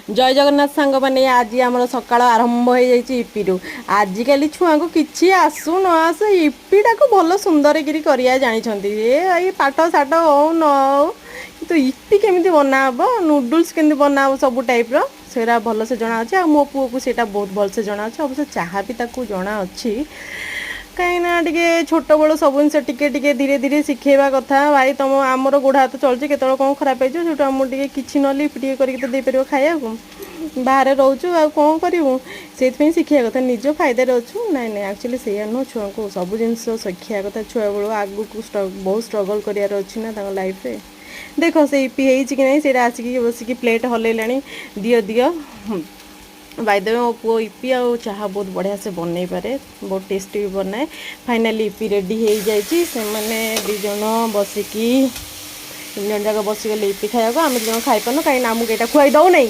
जय जगन्नाथ सांग मैंने आज आम सका आरंभ हो जाइए इपी रु आजिकल छुआ को किसी आसु न आसु इपीटा को भल सुंदर कर जानते ये पाठ साठ हो न हो तो इपी केमी बनाब नूडल्स केमी बनाब सब टाइप सेरा भल से जना अच्छे मो पुओ को सेटा बहुत भल से जना अच्छे अवश्य चाह भी ताकू जना अच्छी कहीं टे छोट बड़ सब जिन टे धीरे धीरे शिखेवा कथा भाई तुम आमर गोड़ हाथ चलुचे केत कौन खराब हो आमको किसी ना लिफ्ट करके तो देपर खाया बाहर रोचु आ कौन करूँ से शिखा कथा निज फायदे अच्छु नाई ना एक्चुअली से नुह छुआ को सब जिन शिखा कथा छुआ बेलू आगू बहुत स्ट्रगल करार अच्छी ना लाइफ रे देख से इपी कि ना से आसिक बसिक प्लेट हल्ला दियो दियो बाय द वे मो पुओ इपी आ चाह बहुत बढ़िया से बनई पारे बहुत टेस्टी भी बनाए फाइनाली इपी रेडी हो जाइए से मैंने दीज बसिकी 3 जन जाक बसीगले इपी खाया आम 2 जन खाई पार्न कहीं आमको यहाँ खुआई दौ नहीं।